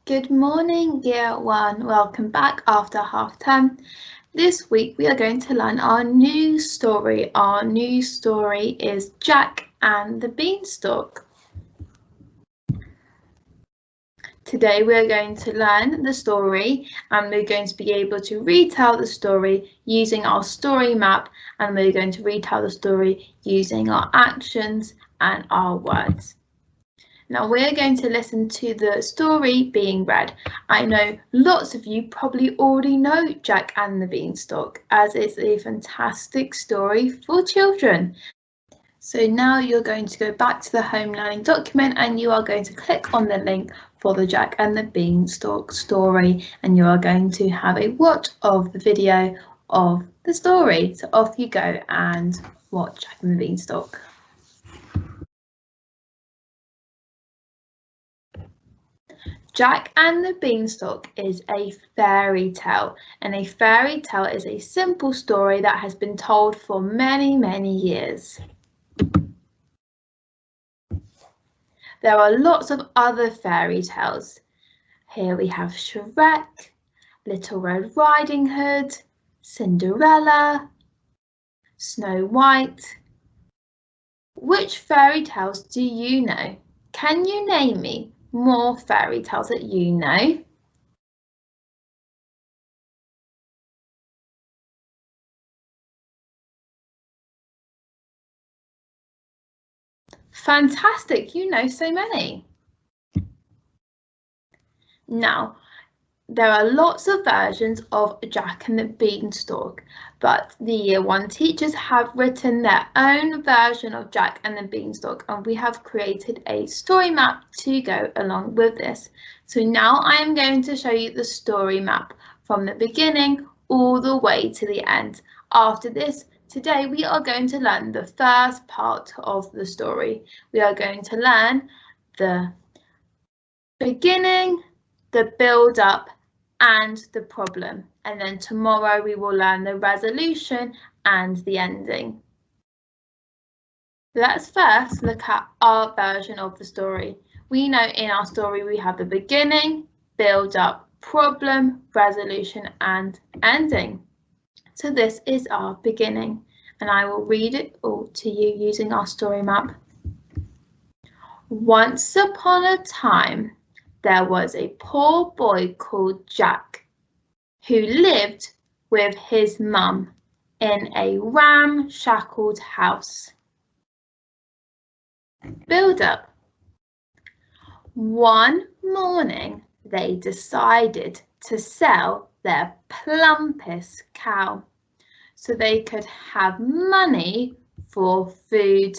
Good morning, Year 1. Welcome back after half term. This week we are going to learn our new story. Our new story is Jack and the Beanstalk. Today we are going to learn the story and we're going to be able to retell the story using our story map, and we're going to retell the story using our actions and our words. Now we're going to listen to the story being read. I know lots of you probably already know Jack and the Beanstalk, as it's a fantastic story for children. So now you're going to go back to the home learning document and you are going to click on the link for the Jack and the Beanstalk story, and you are going to have a watch of the video of the story. So off you go and watch Jack and the Beanstalk. Jack and the Beanstalk is a fairy tale, and a fairy tale is a simple story that has been told for many, many years. There are lots of other fairy tales. Here we have Shrek, Little Red Riding Hood, Cinderella, Snow White. Which fairy tales do you know? Can you name me more fairy tales that you know? Fantastic, you know so many. Now, there are lots of versions of Jack and the Beanstalk, but the Year 1 teachers have written their own version of Jack and the Beanstalk, and we have created a story map to go along with this. So now I am going to show you the story map from the beginning all the way to the end. After this, today we are going to learn the first part of the story. We are going to learn the beginning, the build-up, and the problem, and then tomorrow we will learn the resolution and the ending. Let's first look at our version of the story. We know in our story we have the beginning, build-up, problem, resolution, and ending. So this is our beginning, and I will read it all to you using our story map. Once upon a time, there was a poor boy called Jack, who lived with his mum in a ramshackle house. Build up. One morning, they decided to sell their plumpest cow so they could have money for food.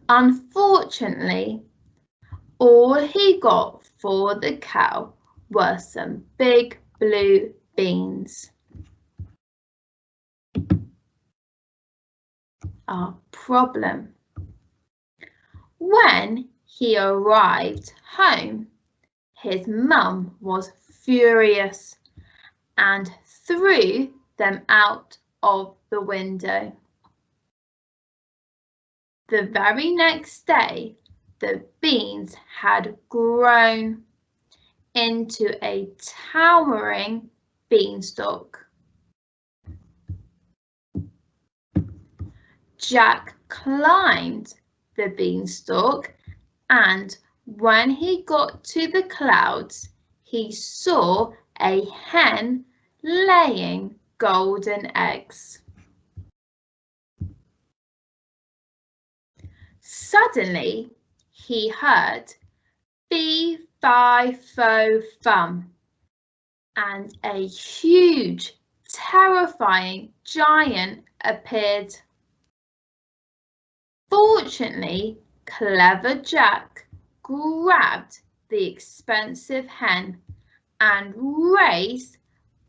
Unfortunately, all he got for the cow were some big blue beans. Our problem. When he arrived home, his mum was furious and threw them out of the window. The very next day, the beans had grown into a towering beanstalk. Jack climbed the beanstalk, and when he got to the clouds, he saw a hen laying golden eggs. Suddenly, he heard fee-fi-fo-fum, and a huge, terrifying giant appeared. Fortunately, clever Jack grabbed the expensive hen and raced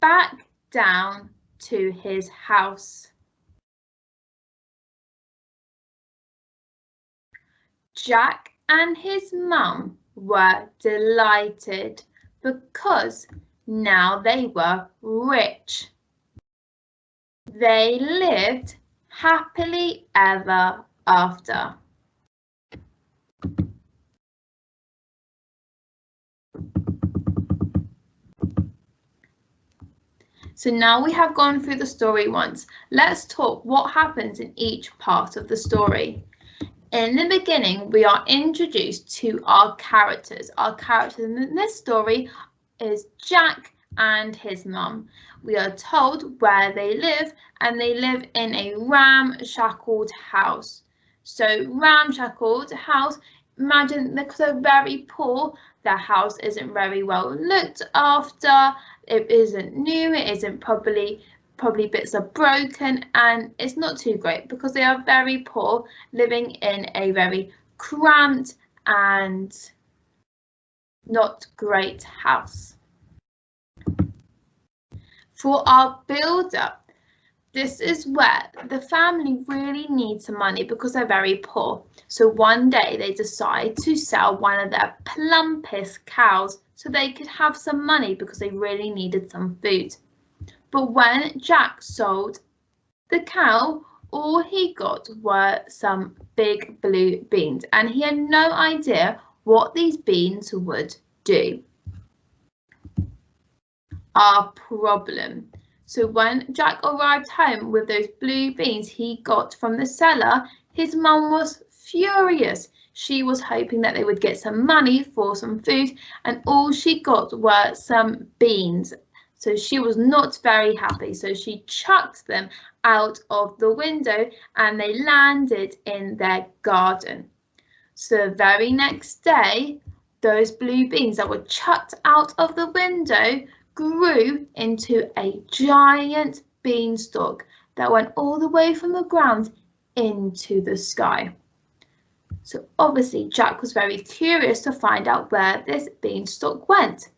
back down to his house. Jack and his mum were delighted because now they were rich. They lived happily ever after. So now we have gone through the story once. Let's talk what happens in each part of the story. In the beginning, we are introduced to our characters. Our characters in this story is Jack and his mum. We are told where they live, and they live in a ramshackle house. So ramshackle house, imagine because they're very poor, their house isn't very well looked after, it isn't new, it isn't probably bits are broken, and it's not too great because they are very poor, living in a very cramped and not great house. For our build-up, this is where the family really needs some money because they're very poor. So one day they decide to sell one of their plumpest cows so they could have some money because they really needed some food. But when Jack sold the cow, all he got were some big blue beans, and he had no idea what these beans would do. Our problem. So when Jack arrived home with those blue beans he got from the seller, his mum was furious. She was hoping that they would get some money for some food, and all she got were some beans. So she was not very happy. So she chucked them out of the window and they landed in their garden. So the very next day, those blue beans that were chucked out of the window grew into a giant beanstalk that went all the way from the ground into the sky. So obviously Jack was very curious to find out where this beanstalk went.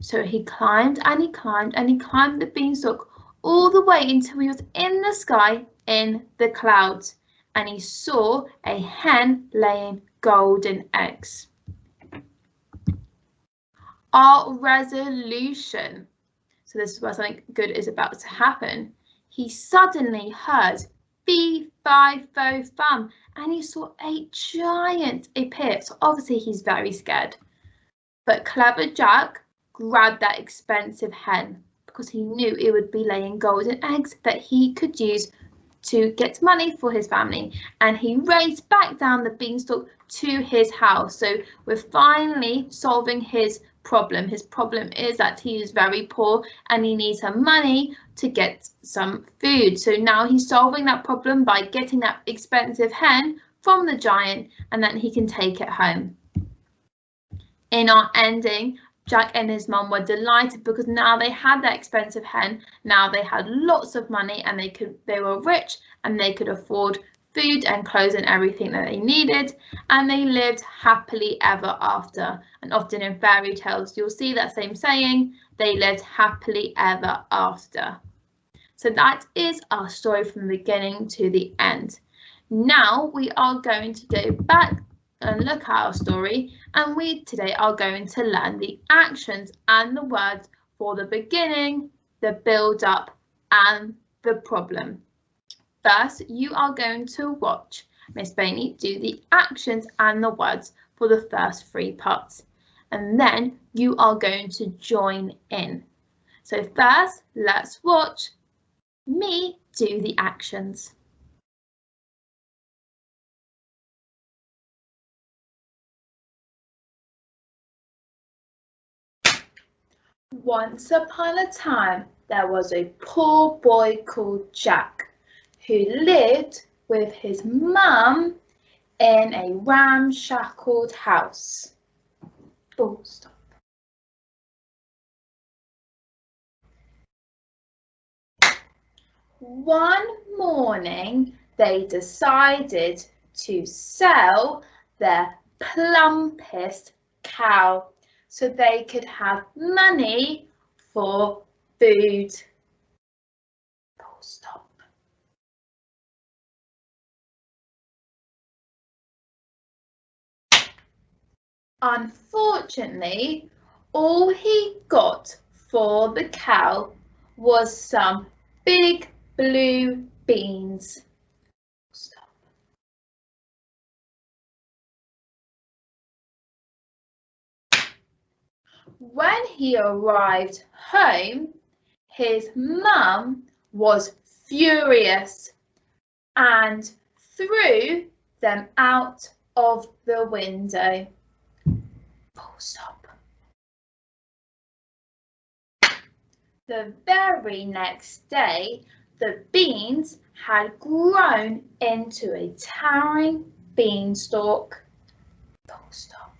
So he climbed and he climbed and he climbed the beanstalk all the way until he was in the sky in the clouds, and he saw a hen laying golden eggs. Our resolution. So this is where something good is about to happen. He suddenly heard fee-fi-fo-fum, and he saw a giant appear. So obviously he's very scared. But clever Jack grabbed that expensive hen because he knew it would be laying golden eggs that he could use to get money for his family, and he raced back down the beanstalk to his house. So we're finally solving his problem. His problem is that he is very poor and he needs some money to get some food. So now he's solving that problem by getting that expensive hen from the giant, and then he can take it home. In our ending, Jack and his mum were delighted because now they had that expensive hen. Now they had lots of money and they were rich and they could afford food and clothes and everything that they needed, and they lived happily ever after. And often in fairy tales you'll see that same saying, they lived happily ever after. So that is our story from the beginning to the end. Now we are going to go back and look at our story, and we today are going to learn the actions and the words for the beginning, the build-up and the problem. First, you are going to watch Miss Bainey do the actions and the words for the first 3 parts, and then you are going to join in. So first, let's watch me do the actions. Once upon a time, there was a poor boy called Jack who lived with his mum in a ramshackle house. Full stop. One morning, they decided to sell their plumpest cow so they could have money for food. Full stop. Unfortunately, all he got for the cow was some big blue beans. Stop. When he arrived home, his mum was furious and threw them out of the window. Full stop. The very next day, the beans had grown into a towering beanstalk. Full stop.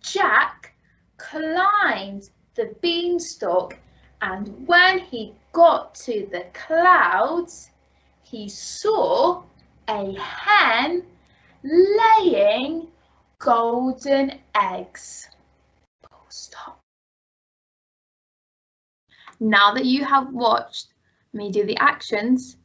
Jack climbed the beanstalk, and when he got to the clouds, he saw a hen laying golden eggs. Full stop. Now that you have watched me do the actions,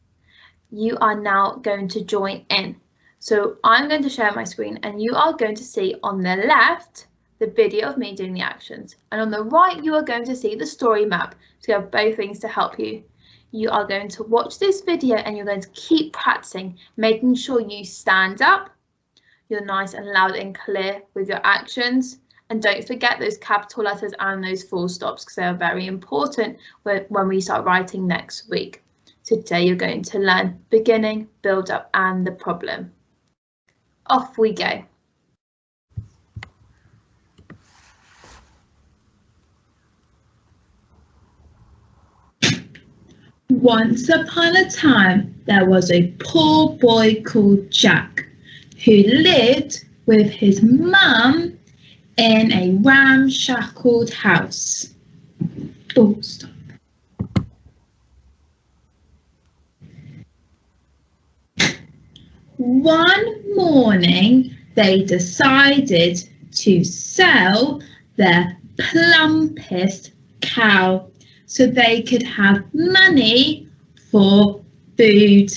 you are now going to join in. So I'm going to share my screen and you are going to see on the left the video of me doing the actions, and on the right you are going to see the story map. So you have both things to help you. You are going to watch this video and you're going to keep practicing, making sure you stand up, you're nice and loud and clear with your actions, and don't forget those capital letters and those full stops because they are very important when we start writing next week. So today you're going to learn beginning, build up and the problem. Off we go. Once upon a time, there was a poor boy called Jack who lived with his mum in a ramshackle house. Full stop. One morning, they decided to sell their plumpest cow so they could have money for food.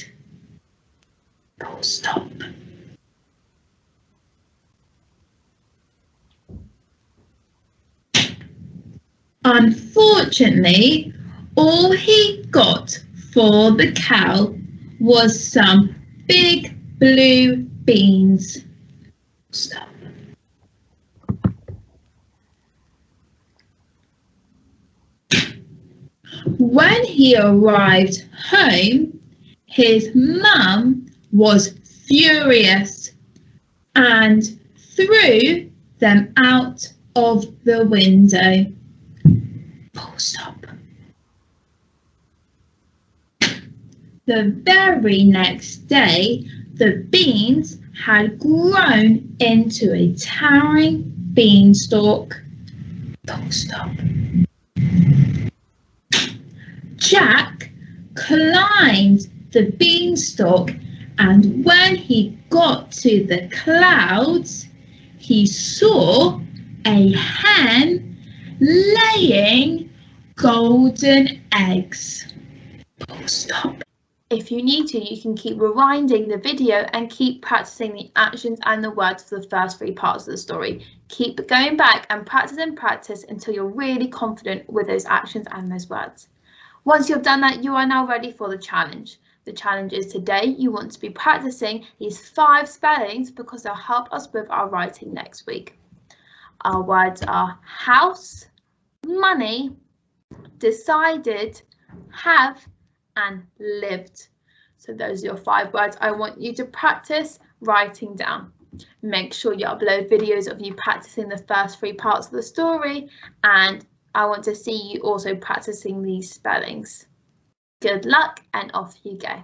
Full stop. Unfortunately, all he got for the cow was some big blue beans. Stop. When he arrived home, his mum was furious and threw them out of the window. Full stop. The very next day, the beans had grown into a towering beanstalk. Full stop. Jack climbed the beanstalk, and when he got to the clouds, he saw a hen laying golden eggs. Full stop. If you need to, you can keep rewinding the video and keep practicing the actions and the words for the first 3 parts of the story. Keep going back and practice until you're really confident with those actions and those words. Once you've done that, you are now ready for the challenge. The challenge is today you want to be practicing these 5 spellings because they'll help us with our writing next week. Our words are house, money, decided, have, and lived. So those are your 5 words I want you to practice writing down. Make sure you upload videos of you practicing the first 3 parts of the story, and I want to see you also practicing these spellings. Good luck and off you go.